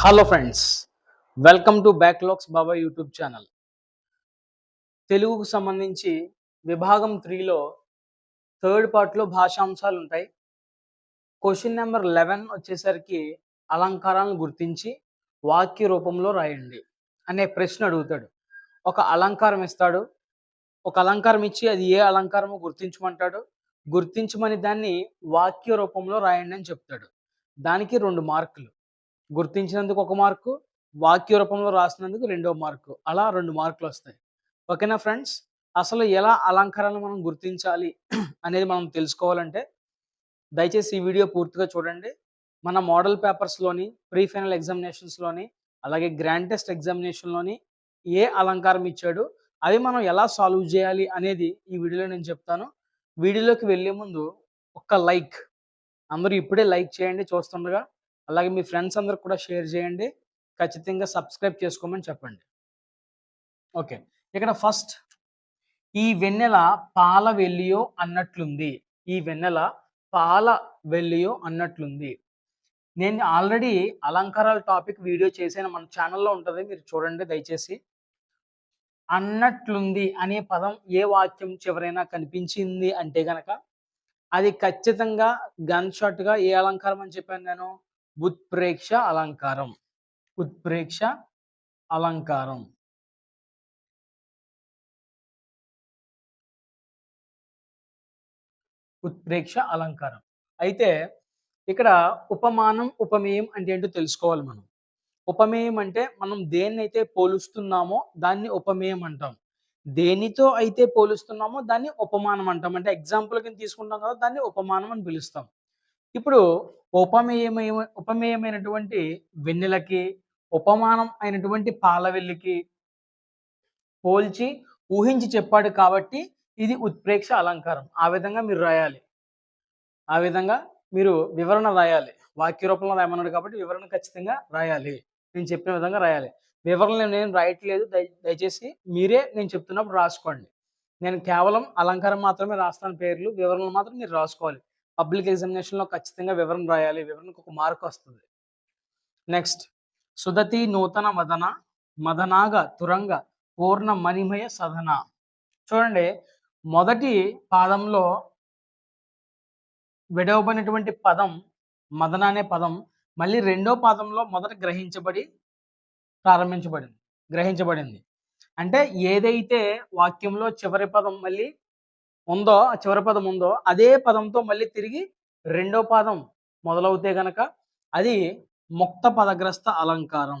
Hello friends, welcome to backlogs Baba YouTube channel. తెలుగుకు సంబంధించి విభాగం 3లో థర్డ్ పార్ట్లో భాషాంశాలు ఉంటాయి. క్వశ్చన్ నెంబర్ 11 వచ్చేసరికి అలంకారాలను గుర్తించి వాక్య రూపంలో రాయండి అనే ప్రశ్న అడుగుతాడు. ఒక అలంకారం ఇస్తాడు. ఒక అలంకారం ఇచ్చి అది ఏ అలంకారమో గుర్తించమంటాడు. గుర్తించమని దాన్ని వాక్య రూపంలో రాయండి అని చెప్తాడు. దానికి 2 మార్కులు. గుర్తించినందుకు 1 మార్కు, వాక్య రూపంలో రాసినందుకు రెండో మార్కు. అలా 2 మార్కులొస్తాయి. ఓకేనా ఫ్రెండ్స్? అసలు ఎలా అలంకారాలను మనం గుర్తించాలి అనేది మనం తెలుసుకోవాలంటే దయచేసి ఈ వీడియో పూర్తిగా చూడండి. మన మోడల్ పేపర్స్‌లోని, ప్రీ ఫైనల్ ఎగ్జామినేషన్స్‌లోని, అలాగే గ్రాండ్ టెస్ట్ ఎగ్జామినేషన్‌లోని ఏ అలంకారం ఇచ్చాడు, అవి మనం ఎలా సాల్వ్ చేయాలి అనేది ఈ వీడియోలో నేను చెప్తాను. వీడియోలోకి వెళ్ళే ముందు ఒక్క లైక్, అందరూ ఇప్పుడే లైక్ చేయండి చూస్తుండగా. అలాగే మీ ఫ్రెండ్స్ అందరికి కూడా షేర్ చేయండి. ఖచ్చితంగా సబ్స్క్రైబ్ చేసుకోమని చెప్పండి. ఓకే. ఇక్కడ ఫస్ట్ ఈ వెన్నెల పాల వెల్లియో అన్నట్లుంది. ఈ వెన్నెల పాల వెల్లియో అన్నట్లుంది. నేను ఆల్రెడీ అలంకారాల టాపిక్ వీడియో చేశాను. మన ఛానెల్‌లో ఉంటది. మీరు చూడండి దయచేసి. అన్నట్లుంది అనే పదం ఏ వాక్యం చివరైనా కనిపించింది అంటే గనక అది ఖచ్చితంగా గన్ షాట్‌గా ఏ అలంకారం అని చెప్పాను నేను? ఉత్ప్రేక్ష అలంకారం. ఉత్ప్రేక్ష అలంకారం. ఉత్ప్రేక్ష అలంకారం. అయితే ఇక్కడ ఉపమానం, ఉపమేయం అంటే ఏంటో తెలుసుకోవాలి మనం. ఉపమేయం అంటే మనం దేన్నైతే పోలుస్తున్నామో దాన్ని ఉపమేయం అంటాం. దేనితో అయితే పోలుస్తున్నామో దాన్ని ఉపమానం అంటాం. అంటే ఎగ్జాంపుల్ కింద తీసుకుంటాం కదా! దాన్ని ఉపమానం అని పిలుస్తాం. ఇప్పుడు ఉపమేయమైనటువంటి వెన్నెలకి, ఉపమానం అయినటువంటి పాలవెల్లికి పోల్చి, ఊహించి చెప్పాడు కాబట్టి ఇది ఉత్ప్రేక్ష అలంకారం. ఆ విధంగా మీరు రాయాలి. ఆ విధంగా మీరు వివరణ రాయాలి. వాక్య రూపంలో రాయమన్నాడు కాబట్టి వివరణ ఖచ్చితంగా రాయాలి. నేను చెప్పిన విధంగా రాయాలి. వివరణ నేను రాయట్లేదు. దయచేసి మీరే నేను చెప్తున్నప్పుడు రాసుకోండి. నేను కేవలం అలంకారం మాత్రమే రాస్తాను పేర్లు. వివరణలు మాత్రం మీరు రాసుకోవాలి. పబ్లిక్ ఎగ్జామినేషన్‌లో ఖచ్చితంగా వివరణ రాయాలి. వివరణకు 1 మార్కొస్తది. నెక్స్ట్ సుదతి నూతన మదన మదనాగ తురంగ పూర్ణ మణిమయ సదన. చూడండి, మొదటి పాదంలో విడవబడినటువంటి పదం మదన అనే పదం మళ్ళీ రెండో పాదంలో మొదట గ్రహించబడింది. అంటే ఏదైతే వాక్యంలో చివరి పదం మళ్ళీ ఉందో, ఆ చివరి పదం ఉందో అదే పదంతో మళ్ళీ తిరిగి రెండో పాదం మొదలవుతే గనక అది ముక్త పదగ్రస్త అలంకారం.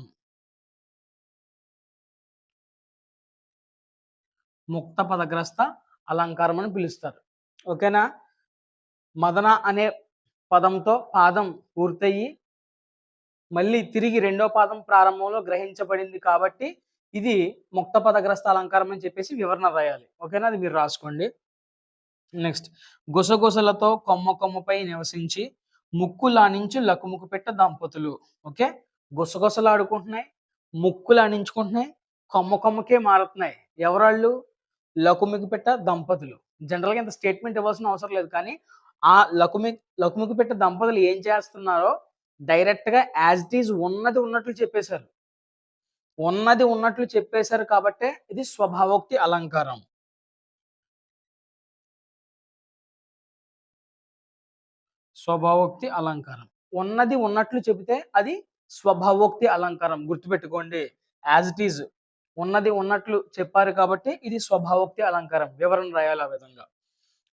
ముక్త పదగ్రస్త అలంకారం అని పిలుస్తారు. ఓకేనా? మదన అనే పదంతో పాదం పూర్తయ్యి మళ్ళీ తిరిగి రెండో పాదం ప్రారంభంలో గ్రహించబడింది కాబట్టి ఇది ముక్త పదగ్రస్త అలంకారం అని చెప్పేసి వివరణ రాయాలి. ఓకేనా? అది మీరు రాసుకోండి. నెక్స్ట్ గుసగుసలతో కొమ్మ కొమ్మపై నివసించి ముక్కులానించు లకుముకు పెట్ట దంపతులు. ఓకే, గుసగుసలాడుకుంటున్నాయి, ముక్కులానించుకుంటున్నాయి, కొమ్మ కొమ్మకే మారుతున్నాయి. ఎవరాళ్ళు? లకుముకి పెట్ట దంపతులు. జనరల్‌గా ఇంత స్టేట్మెంట్ ఇవ్వాల్సిన అవసరం లేదు. కానీ ఆ లకుముకి పెట్ట దంపతులు ఏం చేస్తున్నారో డైరెక్ట్‌గా యాజ్ ఇట్ ఈజ్ ఉన్నది ఉన్నట్లు చెప్పేశారు. ఉన్నది ఉన్నట్లు చెప్పేశారు కాబట్టే ఇది స్వభావోక్తి అలంకారం. స్వభావోక్తి అలంకారం. ఉన్నది ఉన్నట్లు చెబితే అది స్వభావోక్తి అలంకారం. గుర్తుపెట్టుకోండి. యాజ్ ఇట్ ఈజ్ ఉన్నది ఉన్నట్లు చెప్పారు కాబట్టి ఇది స్వభావోక్తి అలంకారం. వివరణ రాయాలి ఆ విధంగా.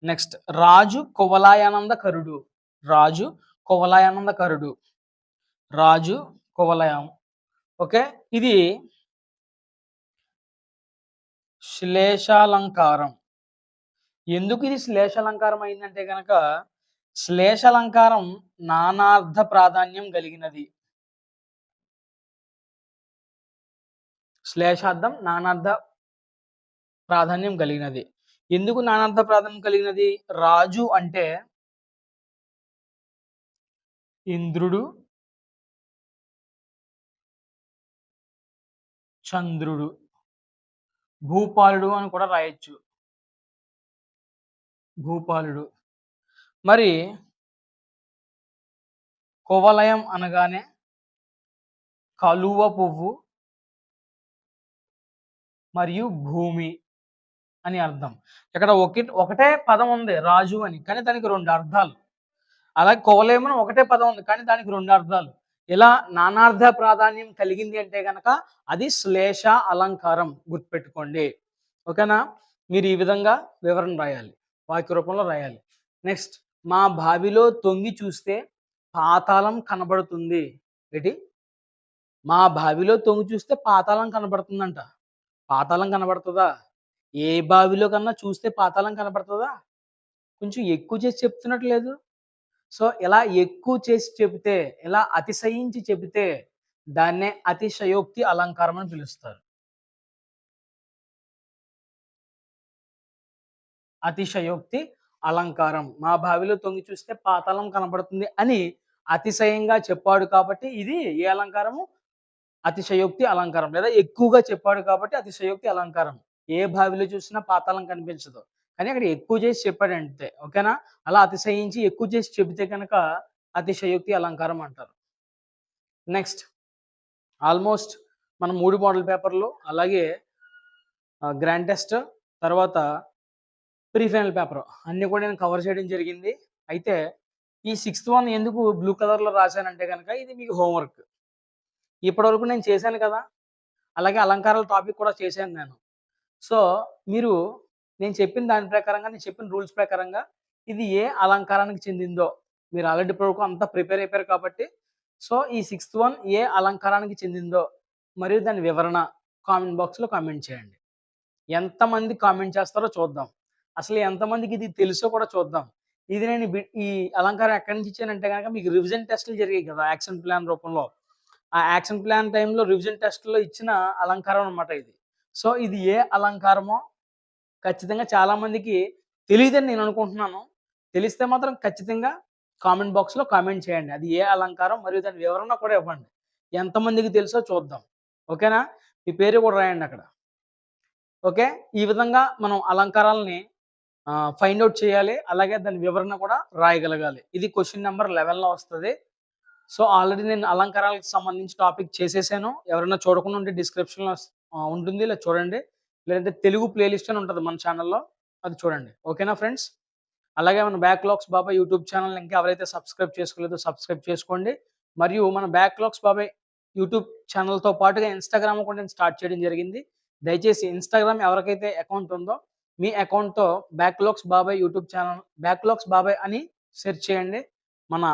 నెక్స్ట్ రాజు కువలయానందకరుడు. రాజు కువలయానందకరుడు. రాజు కువలయం. ఓకే, ఇది శ్లేషాలంకారం. ఎందుకు ఇది శ్లేషాలంకారం అయిందంటే గనక శ్లేషాలంకారం నానార్థ ప్రాధాన్యం కలిగినది. శ్లేషార్థం నానార్థ ప్రాధాన్యం కలిగినది. ఎందుకు నానార్థ ప్రాధాన్యం కలిగినది? రాజు అంటే ఇంద్రుడు, చంద్రుడు, భూపాలుడు అని కూడా రాయొచ్చు. భూపాలుడు. మరి కువలయం అనగానే కలువ పువ్వు మరియు భూమి అని అర్థం. ఇక్కడ ఒకటే పదం ఉంది రాజు అని. కానీ దానికి 2 అర్థాలు. అలాగే కోలేమని ఒకటే పదం ఉంది. కానీ దానికి 2 అర్థాలు. ఇలా నానార్థ ప్రాధాన్యం కలిగింది అంటే గనక అది శ్లేష అలంకారం గుర్తుపెట్టుకోండి. ఓకేనా? మీరు ఈ విధంగా వివరణ రాయాలి. వాక్య రూపంలో రాయాలి. నెక్స్ట్ మా బావిలో తొంగి చూస్తే పాతాళం కనబడుతుంది. ఏటి? మా బావిలో తొంగి చూస్తే పాతాళం కనబడుతుందంట. పాతాళం కనబడుతదా? ఏ బావిలో కన్నా చూస్తే పాతాళం కనబడుతదా? కొంచెం ఎక్కువ చేసి చెప్తున్నట్టు లేదు. సో, ఇలా ఎక్కువ చేసి చెబితే, ఇలా అతిశయించి చెబితే దాన్నే అతిశయోక్తి అలంకారం అని పిలుస్తారు. అతిశయోక్తి అలంకారం. మా బావిలో తొంగి చూస్తే పాతాళం కనబడుతుంది అని అతిశయంగా చెప్పాడు కాబట్టి ఇది ఏ అలంకారము? అతిశయోక్తి అలంకారం. లేదా ఎక్కువగా చెప్పాడు కాబట్టి అతిశయోక్తి అలంకారం. ఏ బావిలో చూసినా పాతాళం కనిపించదు. కానీ అక్కడ ఎక్కువ చేసి చెప్పాడంతే. ఓకేనా? అలా అతిశయించి ఎక్కువ చేసి చెబితే కనుక అతిశయోక్తి అలంకారం అంటారు. నెక్స్ట్ ఆల్మోస్ట్ మనం 3 మోడల్ పేపర్‌లు అలాగే గ్రాండ్ టెస్ట్ తర్వాత ప్రీ ఫైనల్ పేపర్ అన్నీ కూడా నేను కవర్ చేయడం జరిగింది. అయితే ఈ సిక్స్త్ వన్ ఎందుకు బ్లూ కలర్‌లో రాశానంటే గనక ఇది మీకు హోంవర్క్. ఇప్పటివరకు నేను చేశాను కదా! అలాగే అలంకారాల టాపిక్ కూడా చేశాను నేను. సో, మీరు నేను చెప్పిన దాని ప్రకారంగా, నేను చెప్పిన రూల్స్ ప్రకారంగా ఇది ఏ అలంకారానికి చెందిందో మీరు ఆల్రెడీ ఇప్పటివరకు అంతా ప్రిపేర్ అయిపోయారు కాబట్టి, సో, ఈ సిక్స్త్ వన్ ఏ అలంకారానికి చెందిందో మరియు దాని వివరణ కామెంట్ బాక్స్‌లో కామెంట్ చేయండి. ఎంతమంది కామెంట్ చేస్తారో చూద్దాం. అసలు ఎంతమందికి ఇది తెలుసో కూడా చూద్దాం. ఇది నేను ఈ అలంకారం ఎక్కడి నుంచి ఇచ్చానంటే గనక మీకు రివిజన్ టెస్ట్‌లు జరిగాయి కదా! యాక్షన్ ప్లాన్ రూపంలో. ఆ యాక్షన్ ప్లాన్ టైమ్‌లో రివిజన్ టెస్ట్‌లో ఇచ్చిన అలంకారం అన్నమాట ఇది. సో, ఇది ఏ అలంకారమో ఖచ్చితంగా చాలామందికి తెలీదని నేను అనుకుంటున్నాను. తెలిస్తే మాత్రం ఖచ్చితంగా కామెంట్ బాక్స్‌లో కామెంట్ చేయండి. అది ఏ అలంకారం మరియు దాని వివరణ కూడా ఇవ్వండి. ఎంతమందికి తెలుసో చూద్దాం. ఓకేనా? మీ పేరు కూడా రాయండి అక్కడ. ఓకే. ఈ విధంగా మనం అలంకారాలని ఫైండ్ ఔట్ చేయాలి. అలాగే దాని వివరణ కూడా రాయగలగాలి. ఇది క్వెషన్ నంబర్ 11లో వస్తది. సో, ఆల్రెడీ నేను అలంకారాలకు సంబంధించి టాపిక్ చేసేసాను. ఎవరైనా చూడకుండా ఉంటే డిస్క్రిప్షన్‌లో ఉంటుంది. ఇలా చూడండి. లేదంటే తెలుగు ప్లేలిస్ట్ అని ఉంటది మన ఛానెల్‌లో. అది చూడండి. ఓకేనా ఫ్రెండ్స్? అలాగే మన బ్యాక్‌లాగ్స్ బాబాయ్ యూట్యూబ్ ఛానెల్‌ని ఇంకా ఎవరైతే సబ్స్క్రైబ్ చేసుకోలేదో సబ్స్క్రైబ్ చేసుకోండి. మరియు మన బ్యాక్‌లాగ్స్ బాబాయ్ యూట్యూబ్ ఛానెల్‌తో పాటుగా ఇన్‌స్టాగ్రామ్ కూడా నేను స్టార్ట్ చేయడం జరిగింది. దయచేసి ఇన్‌స్టాగ్రామ్ ఎవరికైతే అకౌంట్ ఉందో మీ అకౌంట్‌తో బ్యాక్‌లాగ్స్ బాబాయ్ యూట్యూబ్ ఛానెల్ బ్యాక్‌లాగ్స్ బాబాయ్ అని సెర్చ్ చేయండి. మన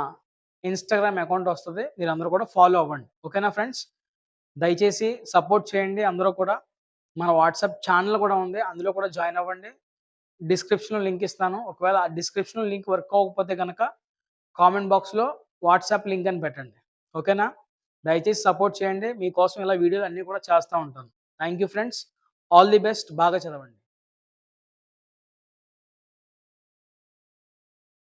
ఇన్‌స్టాగ్రామ్ అకౌంట్ వస్తది. మీరందరూ కూడా ఫాలో అవ్వండి. ఓకేనా ఫ్రెండ్స్? దయచేసి సపోర్ట్ చేయండి అందరూ కూడా. మన వాట్సాప్ ఛానెల్ కూడా ఉంది. అందులో కూడా జాయిన్ అవ్వండి. డిస్క్రిప్షన్‌లో లింక్ ఇస్తాను. ఒకవేళ ఆ డిస్క్రిప్షన్‌లో లింక్ వర్క్ అవ్వకపోతే గనక కామెంట్ బాక్స్‌లో వాట్సాప్ లింక్ అని పెట్టండి. ఓకేనా? దయచేసి సపోర్ట్ చేయండి. మీకోసం ఇలా వీడియోలు అన్నీ కూడా చేస్తా ఉంటాను. Thank you friends. All the best. బాగా చదవండి.